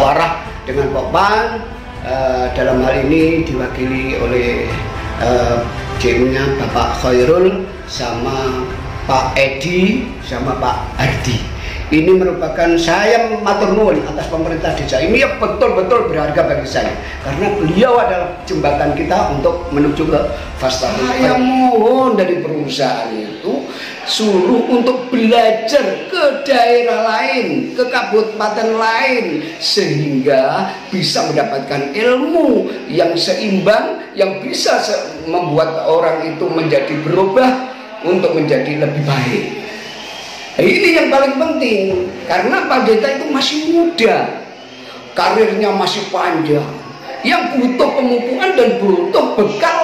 Warah dengan Pokpan, dalam hal ini diwakili oleh JM-nya Bapak Khairul sama Pak Edi sama Pak Ardi. Ini merupakan saya matur nuwun atas pemerintah desa ini yang betul-betul berharga bagi saya karena beliau adalah jembatan kita untuk menuju ke fast track. Saya mohon dari perusahaan itu suruh untuk belajar ke daerah lain, ke kabupaten lain sehingga bisa mendapatkan ilmu yang seimbang yang bisa membuat orang itu menjadi berubah untuk menjadi lebih baik. Ini yang paling penting karena Pak Deta itu masih muda, karirnya masih panjang, yang butuh pemupukan dan butuh bekal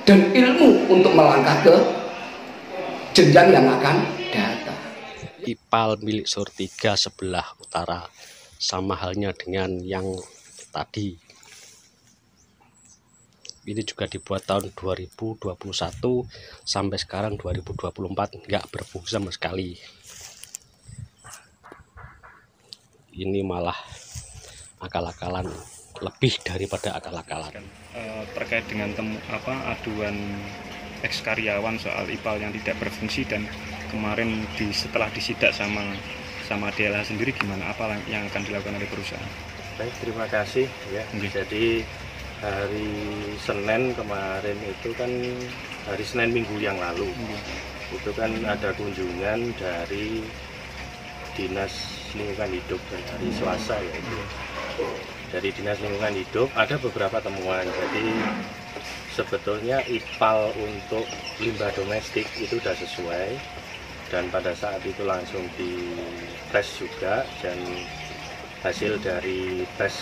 dan ilmu untuk melangkah ke jenjang yang akan datang. IPAL milik Sur3 sebelah utara sama halnya dengan yang tadi. Ini juga dibuat tahun 2021 sampai sekarang 2024 nggak berfungsi sama sekali. Ini malah akal-akalan, lebih daripada akal-akalan. Terkait dengan aduan ex karyawan soal IPAL yang tidak berfungsi dan kemarin setelah disidak sama DLH sendiri, gimana, apa yang akan dilakukan oleh perusahaan? Baik, terima kasih ya. Jadi hari Senin kemarin itu kan hari Senin minggu yang lalu itu kan ada kunjungan dari Dinas Lingkungan Hidup dan hari Selasa ya itu dari Dinas Lingkungan Hidup ada beberapa temuan. Jadi sebetulnya IPAL untuk limbah domestik itu sudah sesuai dan pada saat itu langsung dites juga dan hasil dari tes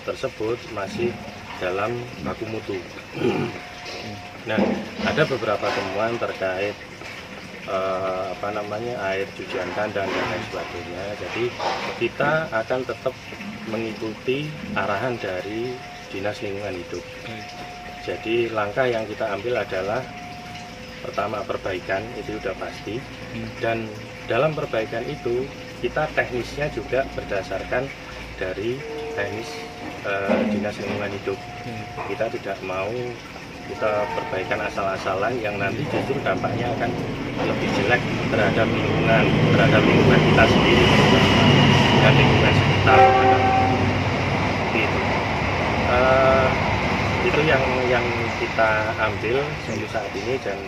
tersebut masih dalam baku mutu. Nah, ada beberapa temuan terkait air cucian kandang dan lain sebagainya. Jadi kita akan tetap mengikuti arahan dari Dinas Lingkungan Hidup. Jadi langkah yang kita ambil adalah pertama perbaikan, itu sudah pasti. Dan dalam perbaikan itu kita teknisnya juga berdasarkan dari teknis Dinas Lingkungan Hidup. Kita tidak mau kita perbaikan asal-asalan yang nanti justru dampaknya akan lebih jelek terhadap lingkungan kita sendiri dan lingkungan sekitar. Itu yang kita ambil sampai saat ini dan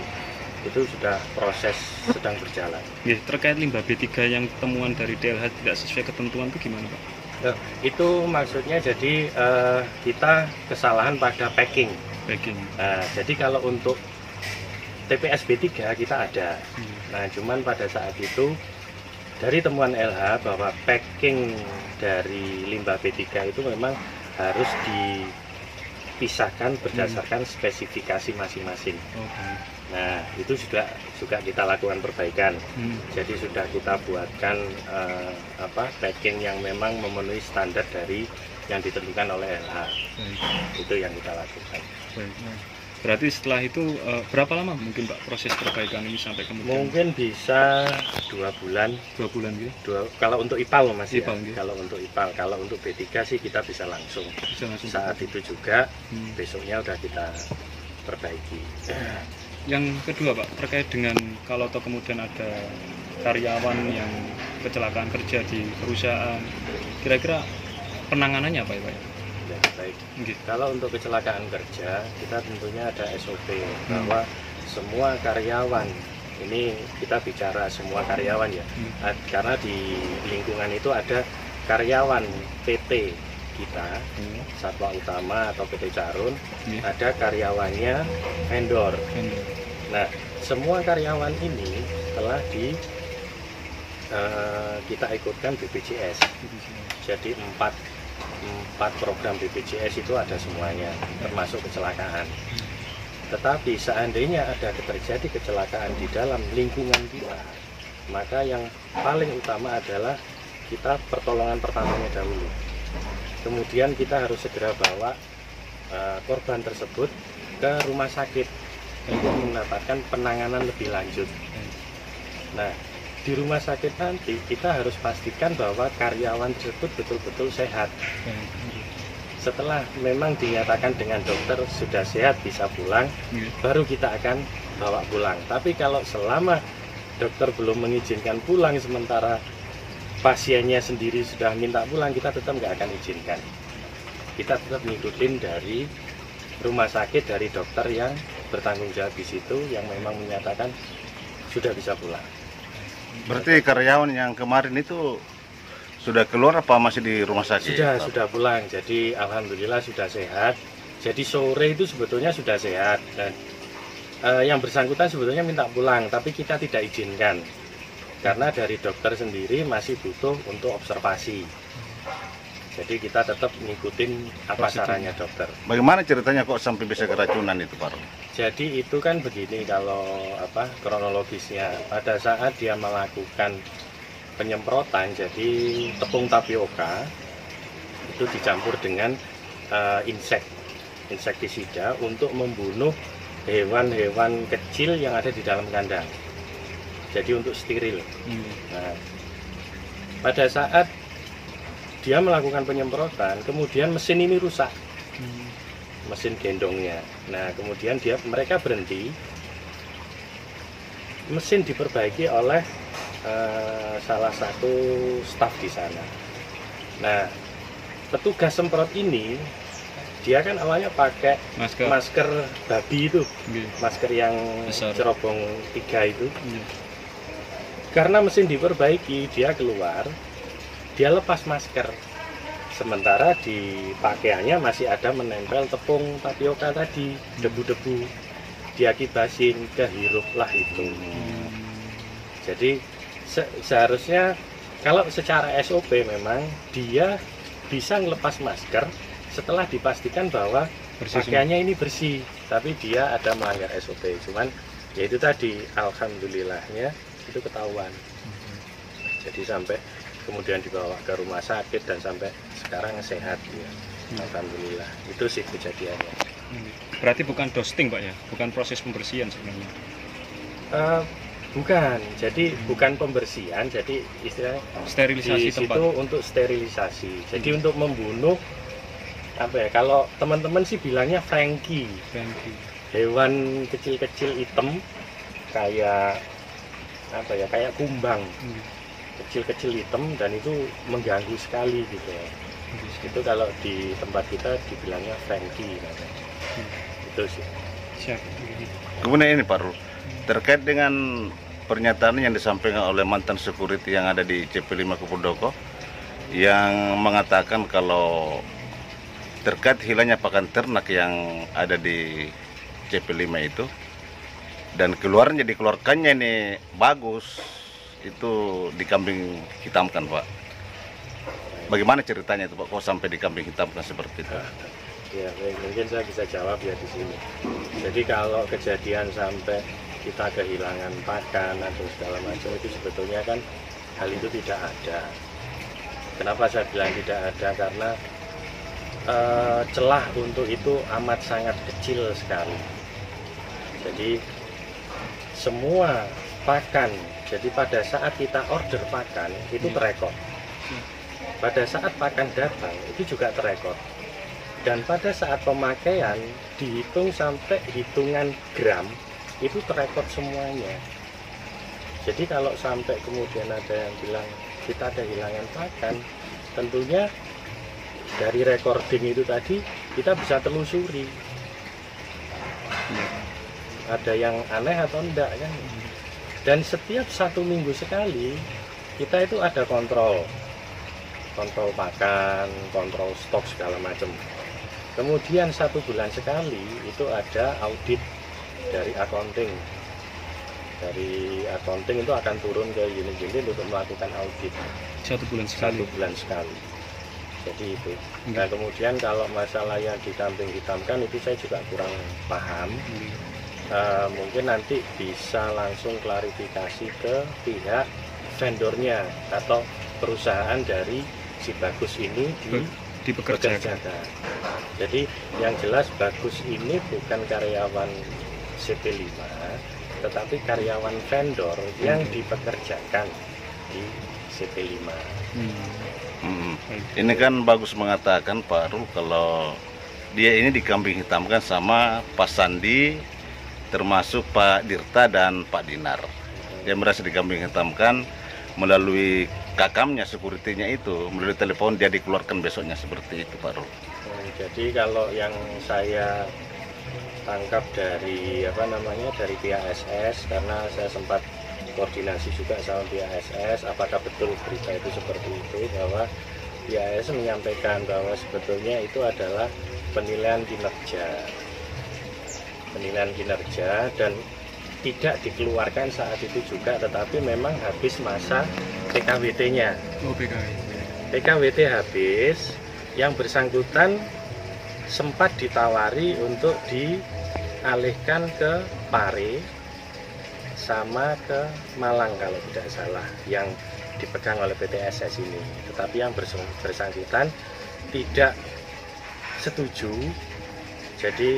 itu sudah proses sedang berjalan. Ya, terkait limbah B3 yang temuan dari DLH tidak sesuai ketentuan itu gimana, Pak? Itu maksudnya jadi kita kesalahan pada packing. Jadi kalau untuk TPS B3 kita ada. Nah, cuman pada saat itu dari temuan LH bahwa packing dari limbah B3 itu memang harus dipisahkan berdasarkan spesifikasi masing-masing. Nah, itu juga kita lakukan perbaikan. Jadi sudah kita buatkan packing yang memang memenuhi standar dari yang ditentukan oleh LH. Itu yang kita lakukan. Berarti setelah itu berapa lama mungkin Pak proses perbaikan ini sampai kemudian? Mungkin bisa 2 bulan. 2 bulan gitu? Kalau untuk IPAL Mas IPAL, ya. Kalau untuk IPAL, kalau untuk B3 sih kita bisa langsung. Saat itu juga besoknya udah kita perbaiki. Yang kedua Pak, terkait dengan kalau kemudian ada karyawan yang kecelakaan kerja di perusahaan, kira-kira penanganannya apa ya Pak? Ya, baik. Kalau untuk kecelakaan kerja, kita tentunya ada SOP bahwa semua karyawan, ini kita bicara semua karyawan ya, karena di lingkungan itu ada karyawan PT kita, Satwa Utama atau PT Carun, ada karyawannya vendor. Nah, semua karyawan ini telah kita ikutkan BPJS. Jadi 4 program BPJS itu ada semuanya, termasuk kecelakaan. Tetapi seandainya ada terjadi kecelakaan di dalam lingkungan kita, maka yang paling utama adalah kita pertolongan pertamanya dahulu. Kemudian kita harus segera bawa korban tersebut ke rumah sakit untuk mendapatkan penanganan lebih lanjut. Nah, di rumah sakit nanti kita harus pastikan bahwa karyawan tersebut betul-betul sehat. Setelah memang dinyatakan dengan dokter sudah sehat bisa pulang, baru kita akan bawa pulang. Tapi kalau selama dokter belum mengizinkan pulang sementara pasiennya sendiri sudah minta pulang, kita tetap nggak akan izinkan. Kita tetap ngikutin dari rumah sakit, dari dokter yang bertanggung jawab di situ yang memang menyatakan sudah bisa pulang. Berarti karyawan yang kemarin itu sudah keluar apa masih di rumah sakit? Sudah pulang. Jadi alhamdulillah sudah sehat. Jadi sore itu sebetulnya sudah sehat dan yang bersangkutan sebetulnya minta pulang, tapi kita tidak izinkan karena dari dokter sendiri masih butuh untuk observasi. Jadi kita tetap ngikutin apa sarannya dokter. Bagaimana ceritanya kok sampai bisa keracunan itu, Pak? Jadi itu kan begini kalau kronologisnya pada saat dia melakukan penyemprotan, jadi tepung tapioka itu dicampur dengan insektisida untuk membunuh hewan-hewan kecil yang ada di dalam kandang. Jadi untuk steril. Nah, pada saat dia melakukan penyemprotan, kemudian mesin ini rusak, mesin gendongnya. Nah, kemudian mereka berhenti, mesin diperbaiki oleh salah satu staf di sana. Nah, petugas semprot ini dia kan awalnya pakai masker babi itu, masker yang besar, cerobong 3 itu. Karena mesin diperbaiki, dia keluar, dia lepas masker. Sementara di pakaiannya masih ada menempel tepung tapioka tadi, debu-debu. Dia kibasin, kehiruplah itu. Jadi seharusnya kalau secara SOP memang dia bisa ngelepas masker setelah dipastikan bahwa pakaiannya ini bersih, tapi dia ada melanggar SOP. Cuman ya itu tadi, alhamdulillahnya itu ketahuan. Jadi sampai kemudian dibawa ke rumah sakit dan sampai sekarang sehat ya. Alhamdulillah. Itu sih kejadiannya. Berarti bukan dusting, Pak ya? Bukan proses pembersihan sebenarnya? Bukan, jadi bukan pembersihan, jadi istilahnya sterilisasi di tempat. situ untuk sterilisasi. Jadi untuk membunuh kalau teman-teman sih bilangnya Frankie. Hewan kecil-kecil hitam kayak kayak kumbang. Kecil-kecil hitam dan itu mengganggu sekali gitu ya. Itu kalau di tempat kita dibilangnya Frankie itu sih. Siap. Kemudian ini Pak Rul, terkait dengan pernyataan yang disampaikan oleh mantan security yang ada di CP5 Kupodoko yang mengatakan kalau terkait hilangnya pakan ternak yang ada di CP5 itu dan keluarnya dikeluarkannya ini bagus, itu di kambing hitamkan, Pak. Bagaimana ceritanya itu, Pak? Kok sampai di kambing hitamkan seperti itu? Ya, mungkin saya bisa jawab ya di sini. Jadi kalau kejadian sampai kita kehilangan pakan atau segala macam itu sebetulnya kan hal itu tidak ada. Kenapa saya bilang tidak ada? Karena celah untuk itu amat sangat kecil sekali. Jadi semua pakan, jadi pada saat kita order pakan itu terekod. Pada saat pakan datang itu juga terekod. Dan pada saat pemakaian dihitung sampai hitungan gram itu terekod semuanya. Jadi kalau sampai kemudian ada yang bilang kita kehilangan pakan, tentunya dari recording itu tadi kita bisa telusuri ada yang aneh atau enggak kan. Dan setiap 1 minggu sekali kita itu ada kontrol pakan, kontrol stok segala macam. Kemudian 1 bulan sekali itu ada audit dari accounting. Dari accounting itu akan turun ke unit-unit untuk melakukan audit. 1 bulan sekali. 1 bulan sekali. Jadi itu. Nah kemudian kalau masalah yang di kambing hitamkan itu saya juga kurang paham. Mungkin nanti bisa langsung klarifikasi ke pihak vendornya atau perusahaan dari si Bagus ini dipekerjakan. Jadi yang jelas Bagus ini bukan karyawan CP5, tetapi karyawan vendor yang dipekerjakan di CP5. Ini kan bagus mengatakan Pak Rul kalau dia ini dikambing hitamkan sama Pak Sandi, termasuk Pak Dirta dan Pak Dinar. Dia merasa dikambing hitamkan melalui kakamnya, security-nya itu, melalui telepon dia dikeluarkan besoknya, seperti itu Pak Rul. Jadi kalau yang saya tangkap dari dari pihak SS, karena saya sempat koordinasi juga sama pihak SS, apakah betul berita itu seperti itu, bahwa pihak SS menyampaikan bahwa sebetulnya itu adalah penilaian kinerja dan tidak dikeluarkan saat itu juga, tetapi memang habis masa PKWT-nya. PKWT habis, yang bersangkutan sempat ditawari untuk dialihkan ke Pare sama ke Malang kalau tidak salah, yang dipegang oleh PT SS ini. Tetapi yang bersangkutan tidak setuju. Jadi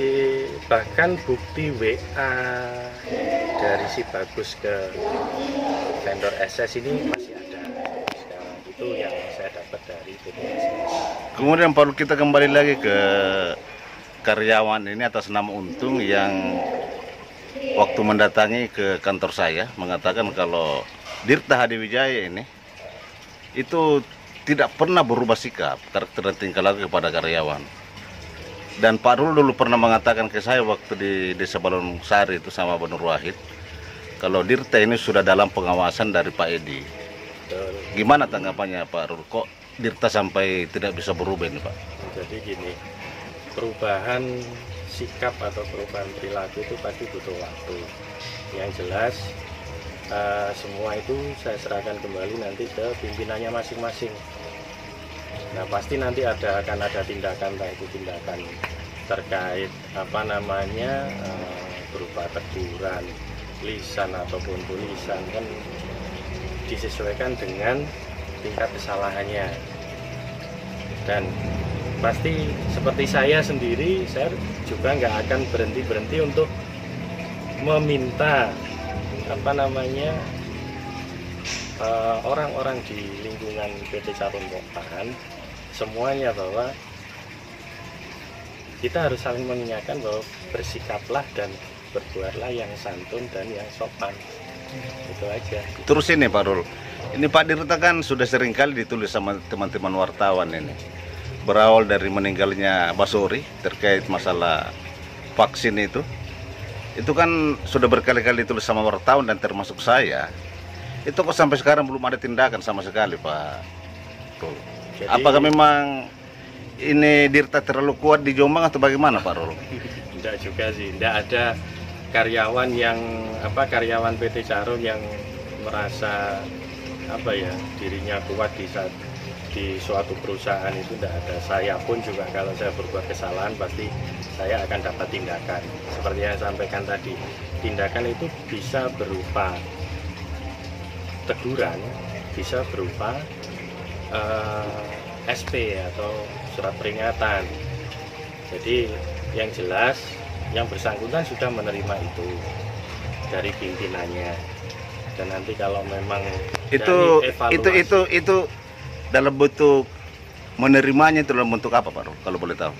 bahkan bukti WA dari si Bagus ke vendor SS ini masih ada sekarang. Itu yang saya dapat dari PT SS. Kemudian Pak, kita kembali lagi ke karyawan ini atas nama Untung yang waktu mendatangi ke kantor saya mengatakan kalau Dirta Hadiwijaya ini itu tidak pernah berubah sikap, karakter dan tingkah laku kepada karyawan. Dan Pak Rul dulu pernah mengatakan ke saya waktu di Desa Balon Sari itu sama Banur Wahid, kalau Dirta ini sudah dalam pengawasan dari Pak Edi. Gimana tanggapannya Pak Rul? Kok Dirta sampai tidak bisa berubah ini Pak? Jadi gini, perubahan sikap atau perubahan perilaku itu pasti butuh waktu. Yang jelas semua itu saya serahkan kembali nanti ke pimpinannya masing-masing. Nah pasti nanti akan ada tindakan, entah itu tindakan terkait berupa teguran, lisan ataupun tulisan, kan disesuaikan dengan tingkat kesalahannya. Dan pasti seperti saya sendiri, saya juga nggak akan berhenti untuk meminta orang-orang di lingkungan PT Caron Pokpan semuanya bahwa kita harus saling mengingatkan bahwa bersikaplah dan berbuatlah yang santun dan yang sopan. Itu aja. Terus ini Pak Rul, ini Pak Dirta kan sudah sering kali ditulis sama teman-teman wartawan ini. Berawal dari meninggalnya Basori terkait masalah vaksin itu kan sudah berkali-kali ditulis sama wartawan dan termasuk saya. Itu kok sampai sekarang belum ada tindakan sama sekali Pak Rul. Jadi, apakah memang ini Dirta terlalu kuat di Jombang atau bagaimana Pak Rul? Tidak juga sih, tidak ada karyawan karyawan PT Caron yang merasa dirinya kuat di suatu perusahaan, itu tidak ada. Saya pun juga kalau saya berbuat kesalahan pasti saya akan dapat tindakan. Seperti yang saya sampaikan tadi, tindakan itu bisa berupa teguran, bisa berupa SP atau surat peringatan. Jadi yang jelas yang bersangkutan sudah menerima itu dari pimpinannya. Dan nanti kalau memang itu dalam bentuk menerimanya itu dalam bentuk apa Pak Rul, kalau boleh tahu?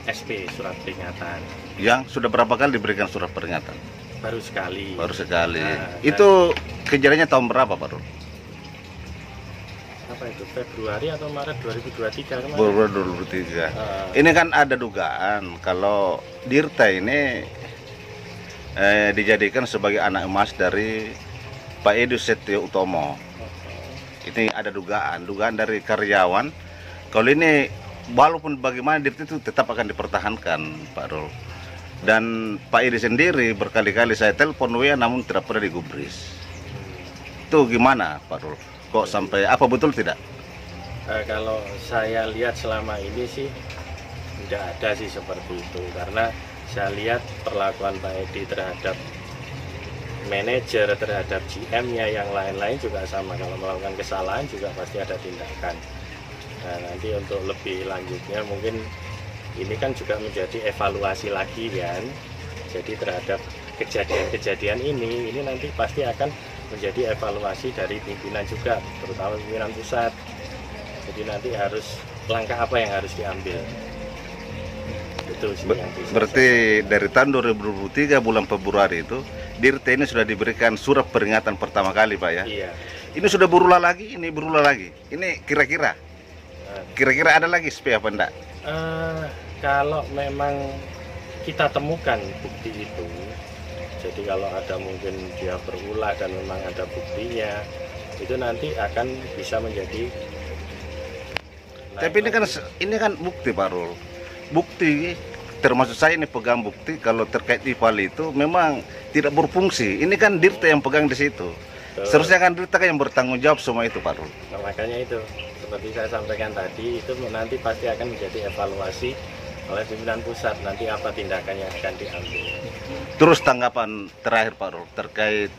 SP, surat peringatan. Yang sudah berapa kali diberikan surat peringatan? Baru sekali. Baru sekali. Itu kejadiannya tahun berapa Pak Rul? Apa itu, Februari atau Maret 2023 kemarin? Februari 2023. Ini kan ada dugaan kalau Dirta ini dijadikan sebagai anak emas dari Pak Edi Setio Utomo. Ini ada dugaan dari karyawan. Kalau ini walaupun bagaimana Dirta itu tetap akan dipertahankan Pak Rul. Dan Pak Edi sendiri berkali-kali saya telepon WA namun tidak pernah digubris. Itu gimana Pak Rul? Kok sampai apa betul tidak? Kalau saya lihat selama ini sih tidak ada sih seperti itu, karena saya lihat perlakuan Pak Edi terhadap manajer, terhadap GM-nya yang lain-lain juga sama. Kalau melakukan kesalahan juga pasti ada tindakan. Nah nanti untuk lebih lanjutnya mungkin ini kan juga menjadi evaluasi lagi kan. Jadi terhadap kejadian-kejadian ini nanti pasti akan menjadi evaluasi dari pimpinan juga, terutama pimpinan pusat. Jadi nanti harus langkah apa yang harus diambil. Itu sih yang bisa Berarti dari tahun 2023 bulan Februari itu Dirte ini sudah diberikan surat peringatan pertama kali, Pak ya. Iya. Ini sudah berulang lagi, ini berulang lagi. Ini kira-kira ada lagi SP apa enggak? Kalau memang kita temukan bukti itu, jadi kalau ada mungkin dia berulah dan memang ada buktinya, itu nanti akan bisa menjadi. Tapi ini kan bukti, Pak Rul. Bukti termasuk saya ini pegang bukti kalau terkait IPAL itu memang tidak berfungsi. Ini kan Dirte yang pegang di situ. Seharusnya kan Dirte yang bertanggung jawab semua itu, Pak Rul. Nah, makanya itu seperti saya sampaikan tadi, itu nanti pasti akan menjadi evaluasi oleh pimpinan pusat, nanti apa tindakan yang akan diambil. Terus tanggapan terakhir, Pak Rul, terkait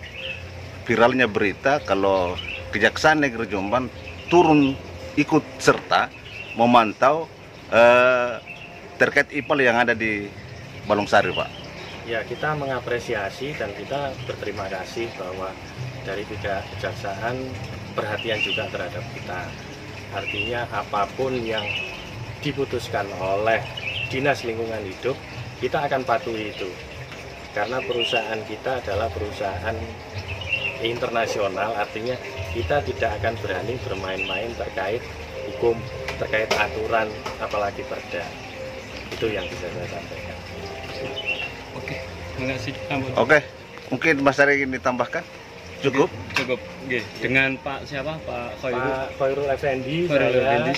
viralnya berita kalau Kejaksaan Negeri Jombang turun ikut serta memantau terkait IPAL yang ada di Balongsari, Pak. Ya, kita mengapresiasi dan kita berterima kasih bahwa dari pihak kejaksaan perhatian juga terhadap kita. Artinya apapun yang diputuskan oleh Dinas Lingkungan Hidup, kita akan patuhi itu. Karena perusahaan kita adalah perusahaan internasional, artinya kita tidak akan berani bermain-main terkait hukum, terkait aturan, apalagi perda. Itu yang bisa saya sampaikan. Oke, terima kasih. Oke, mungkin Mas Ari ingin ditambahkan? Cukup? Cukup. Oke. Dengan Pak siapa? Pak Khairul. Pak Khairul Effendi, Khairul saya Effendi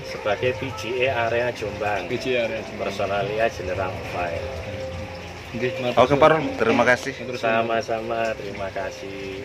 sebagai PGA area Jombang, PGA Personalia General File. Oke, Oke, Pak Rul, terima kasih. Sama-sama, terima kasih.